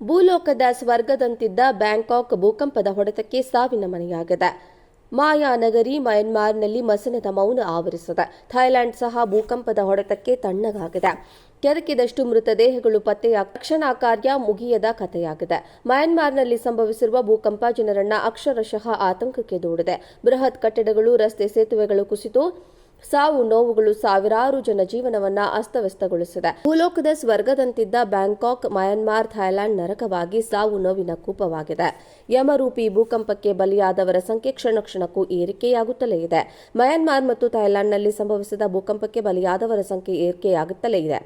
ಭೂಲೋಕದ ಸ್ವರ್ಗದಂತಿದ್ದ ಬ್ಯಾಂಕಾಕ್ ಭೂಕಂಪದ ಹೊಡೆತಕ್ಕೆ ಸಾವಿನ ಮನೆಯಾಗಿದೆ. ಮಾಯಾ ನಗರಿ ಮಯನ್ಮಾರ್ನಲ್ಲಿ ಮಸಣದ ಮೌನ ಆವರಿಸಿದೆ. ಥೈಲ್ಯಾಂಡ್ ಸಹ ಭೂಕಂಪದ ಹೊಡೆತಕ್ಕೆ ತಣ್ಣಗಾಗಿದೆ. ಕೆದಕಿದಷ್ಟು ಮೃತದೇಹಗಳು ಪತ್ತೆಯಾಗ ರಕ್ಷಣಾ ಕಾರ್ಯ ಮುಗಿಯದ ಕಥೆಯಾಗಿದೆ. ಮಯನ್ಮಾರ್ನಲ್ಲಿ ಸಂಭವಿಸಿರುವ ಭೂಕಂಪ ಜನರನ್ನ ಅಕ್ಷರಶಃ ಆತಂಕಕ್ಕೆ ದೂಡಿದೆ. ಬೃಹತ್ ಕಟ್ಟಡಗಳು, ರಸ್ತೆ, ಸೇತುವೆಗಳು ಕುಸಿತು ಸಾವು ನೋವುಗಳು ಸಾವಿರಾರು ಜನ ಜೀವನವನ್ನ ಅಸ್ತವ್ಯಸ್ತಗೊಳಿಸಿದೆ. ಭೂಲೋಕದ ಸ್ವರ್ಗದಂತಿದ್ದ ಬ್ಯಾಂಕಾಕ್, ಮಯನ್ಮಾರ್, ಥೈಲ್ಯಾಂಡ್ ನರಕವಾಗಿ ಸಾವು ನೋವಿನ ಕೂಪವಾಗಿದೆ. ಯಮರೂಪಿ ಭೂಕಂಪಕ್ಕೆ ಬಲಿಯಾದವರ ಸಂಖ್ಯೆ ಕ್ಷಣಕ್ಕೂ ಏರಿಕೆಯಾಗುತ್ತಲೇ ಇದೆ. ಮಯನ್ಮಾರ್ ಮತ್ತು ಥೈಲ್ಯಾಂಡ್ನಲ್ಲಿ ಸಂಭವಿಸಿದ ಭೂಕಂಪಕ್ಕೆ ಬಲಿಯಾದವರ ಸಂಖ್ಯೆ ಏರಿಕೆಯಾಗುತ್ತಲೇ ಇದೆ.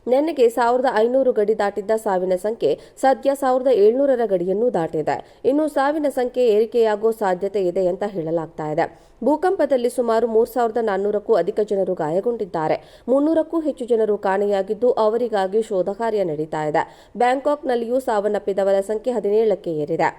ನಿನ್ನೆಗೆ 1500 ಗಡಿ ದಾಟಿದ್ದ ಸಾವಿನ ಸಂಖ್ಯೆ ಸದ್ಯ 1700ರ ಗಡಿಯನ್ನು ದಾಟಿದೆ. ಇನ್ನು ಸಾವಿನ ಸಂಖ್ಯೆ ಏರಿಕೆಯಾಗೋ ಸಾಧ್ಯತೆ ಇದೆ ಅಂತ ಹೇಳಲಾಗ್ತಾ ಇದೆ. ಭೂಕಂಪದಲ್ಲಿ ಸುಮಾರು 3400ಕ್ಕೂ ಅಧಿಕ ಜನರು ಗಾಯಗೊಂಡಿದ್ದಾರೆ. 300ಕ್ಕೂ ಹೆಚ್ಚು ಜನರು ಕಾಣೆಯಾಗಿದ್ದು ಅವರಿಗಾಗಿ ಶೋಧ ಕಾರ್ಯ ನಡೀತಾ ಇದೆ. ಬ್ಯಾಂಕಾಕ್ನಲ್ಲಿಯೂ ಸಾವನ್ನಪ್ಪಿದವರ ಸಂಖ್ಯೆ 17ಕ್ಕೆ ಏರಿದೆ.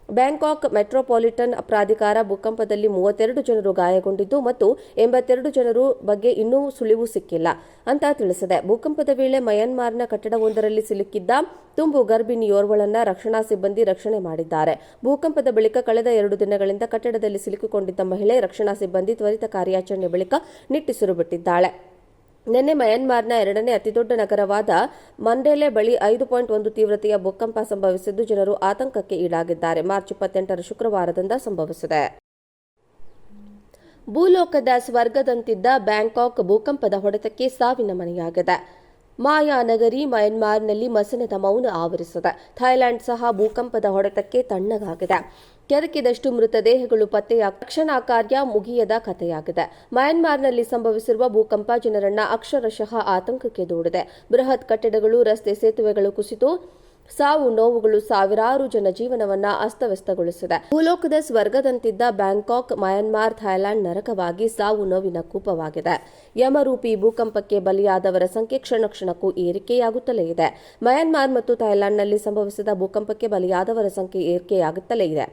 ಬ್ಯಾಂಕಾಕ್ ಮೆಟ್ರೋಪಾಲಿಟನ್ ಪ್ರಾಧಿಕಾರ ಭೂಕಂಪದಲ್ಲಿ 32 ಜನರು ಗಾಯಗೊಂಡಿದ್ದು ಮತ್ತು 82 ಜನರು ಬಗ್ಗೆ ಇನ್ನೂ ಸುಳಿವು ಸಿಕ್ಕಿಲ್ಲ ಅಂತ ತಿಳಿಸಿದೆ. ಭೂಕಂಪದ ವೇಳೆ ಮಯನ್ಮಾರ್ನ ಕಟ್ಟಡವೊಂದರಲ್ಲಿ ಸಿಲುಕಿದ್ದ ತುಂಬು ಗರ್ಭಿಣಿಯೋರ್ವಳನ್ನ ರಕ್ಷಣಾ ಸಿಬ್ಬಂದಿ ರಕ್ಷಣೆ ಮಾಡಿದ್ದಾರೆ. ಭೂಕಂಪದ ಬಳಿಕ ಕಳೆದ 2 ದಿನಗಳಿಂದ ಕಟ್ಟಡದಲ್ಲಿ ಸಿಲುಕಿಕೊಂಡಿದ್ದ ಮಹಿಳೆ ರಕ್ಷಣಾ ಸಿಬ್ಬಂದಿ ತ್ವರಿತ ಕಾರ್ಯಾಚರಣೆ ಬಳಿಕ ನಿಟ್ಟುಸಿರು ಬಿಟ್ಟಿದ್ದಾಳೆ. ನಿನ್ನೆ ಮಯನ್ಮಾರ್ನ 2ನೇ ಅತಿದೊಡ್ಡ ನಗರವಾದ ಮಂಡೇಲೆ ಬಳಿ 5.1 ತೀವ್ರತೆಯ ಭೂಕಂಪ ಸಂಭವಿಸಿದ್ದು ಜನರು ಆತಂಕಕ್ಕೆ ಈಡಾಗಿದ್ದಾರೆ. ಮಾರ್ಚ್ 28ರ ಶುಕ್ರವಾರದಿಂದ ಸಂಭವಿಸಿದೆ. ಭೂಲೋಕದ ಸ್ವರ್ಗದಂತಿದ್ದ ಬ್ಯಾಂಕಾಕ್ ಭೂಕಂಪದ ಹೊಡೆತಕ್ಕೆ ಸಾವಿನ ಮನೆಯಾಗಿದೆ. ಮಾಯಾ ನಗರಿ ಮಯನ್ಮಾರ್ನಲ್ಲಿ ಮಸಣದ ಮೌನ ಆವರಿಸಿದೆ. ಥೈಲ್ಯಾಂಡ್ ಸಹ ಭೂಕಂಪದ ಹೊಡೆತಕ್ಕೆ ತಣ್ಣಗಾಗಿದೆ. ಕೆದಕಿದಷ್ಟು ಮೃತದೇಹಗಳು ಪತ್ತೆಯಾಗ ರಕ್ಷಣಾ ಕಾರ್ಯ ಮುಗಿಯದ ಕಥೆಯಾಗಿದೆ. ಮಯನ್ಮಾರ್ನಲ್ಲಿ ಸಂಭವಿಸಿರುವ ಭೂಕಂಪ ಜನರನ್ನ ಅಕ್ಷರಶಃ ಆತಂಕಕ್ಕೆ ದೂಡಿದೆ. ಬೃಹತ್ ಕಟ್ಟಡಗಳು, ರಸ್ತೆ, ಸೇತುವೆಗಳು ಕುಸಿತು ಸಾವು ನೋವುಗಳು ಸಾವಿರಾರು ಜನ ಜೀವನವನ್ನ ಅಸ್ತವ್ಯಸ್ತಗೊಳಿಸಿದೆ. ಭೂಲೋಕದ ಸ್ವರ್ಗದಂತಿದ್ದ ಬ್ಯಾಂಕಾಕ್, ಮಯನ್ಮಾರ್, ಥೈಲ್ಯಾಂಡ್ ನರಕವಾಗಿ ಸಾವು ನೋವಿನ ಕೂಪವಾಗಿದೆ. ಯಮರೂಪಿ ಭೂಕಂಪಕ್ಕೆ ಬಲಿಯಾದವರ ಸಂಖ್ಯೆ ಕ್ಷಣಕ್ಕೂ ಏರಿಕೆಯಾಗುತ್ತಲೇ ಇದೆ. ಮಯನ್ಮಾರ್ ಮತ್ತು ಥೈಲ್ಯಾಂಡ್ನಲ್ಲಿ ಸಂಭವಿಸಿದ ಭೂಕಂಪಕ್ಕೆ ಬಲಿಯಾದವರ ಸಂಖ್ಯೆ ಏರಿಕೆಯಾಗುತ್ತಲೇ ಇದೆ.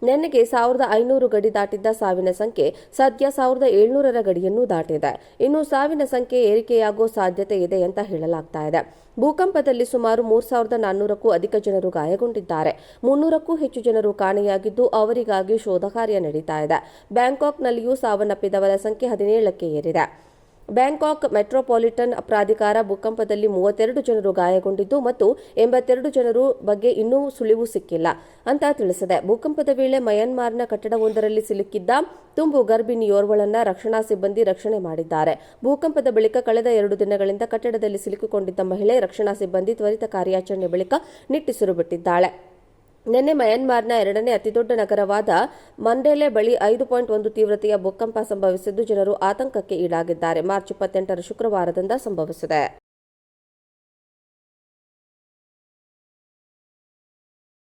ನಿನ್ನೆಗೆ 1500 ಗಡಿ ದಾಟಿದ್ದ ಸಾವಿನ ಸಂಖ್ಯೆ ಸದ್ಯ 1700ರ ಗಡಿಯನ್ನು ದಾಟಿದೆ. ಇನ್ನು ಸಾವಿನ ಸಂಖ್ಯೆ ಏರಿಕೆಯಾಗೋ ಸಾಧ್ಯತೆ ಇದೆ ಅಂತ ಹೇಳಲಾಗ್ತಾ ಇದೆ. ಭೂಕಂಪದಲ್ಲಿ ಸುಮಾರು 3400ಕ್ಕೂ ಅಧಿಕ ಜನರು ಗಾಯಗೊಂಡಿದ್ದಾರೆ. 300ಕ್ಕೂ ಹೆಚ್ಚು ಜನರು ಕಾಣೆಯಾಗಿದ್ದು ಅವರಿಗಾಗಿ ಶೋಧ ಕಾರ್ಯ ನಡೀತಾ ಇದೆ. ಬ್ಯಾಂಕಾಕ್ನಲ್ಲಿಯೂ ಸಾವನ್ನಪ್ಪಿದವರ ಸಂಖ್ಯೆ 17ಕ್ಕೆ ಏರಿದೆ. ಬ್ಯಾಂಕಾಕ್ ಮೆಟ್ರೋಪಾಲಿಟನ್ ಪ್ರಾಧಿಕಾರ ಭೂಕಂಪದಲ್ಲಿ 32 ಜನರು ಗಾಯಗೊಂಡಿದ್ದು ಮತ್ತು 82 ಜನರು ಬಗ್ಗೆ ಇನ್ನೂ ಸುಳಿವು ಸಿಕ್ಕಿಲ್ಲ ಅಂತ ತಿಳಿಸಿದೆ. ಭೂಕಂಪದ ವೇಳೆ ಮಯನ್ಮಾರ್ನ ಕಟ್ಟಡವೊಂದರಲ್ಲಿ ಸಿಲುಕಿದ್ದ ತುಂಬು ಗರ್ಭಿಣಿಯೋರ್ವಳನ್ನ ರಕ್ಷಣಾ ಸಿಬ್ಬಂದಿ ರಕ್ಷಣೆ ಮಾಡಿದ್ದಾರೆ. ಭೂಕಂಪದ ಬಳಿಕ ಕಳೆದ 2 ದಿನಗಳಿಂದ ಕಟ್ಟಡದಲ್ಲಿ ಸಿಲುಕಿಕೊಂಡಿದ್ದ ಮಹಿಳೆ ರಕ್ಷಣಾ ಸಿಬ್ಬಂದಿ ತ್ವರಿತ ಕಾರ್ಯಾಚರಣೆ ಬಳಿಕ ನಿಟ್ಟುಸಿರು ಬಿಟ್ಟಿದ್ದಾಳೆ. ನಿನ್ನೆ ಮಯನ್ಮಾರ್ನ 2ನೇ ಅತಿದೊಡ್ಡ ನಗರವಾದ ಮಂಡೇಲೆ ಬಳಿ 5.1 ತೀವ್ರತೆಯ ಭೂಕಂಪ ಸಂಭವಿಸಿದ್ದು ಜನರು ಆತಂಕಕ್ಕೆ ಈಡಾಗಿದ್ದಾರೆ. ಮಾರ್ಚ್ 28ರ ಶುಕ್ರವಾರದಿಂದ ಸಂಭವಿಸಿದೆ.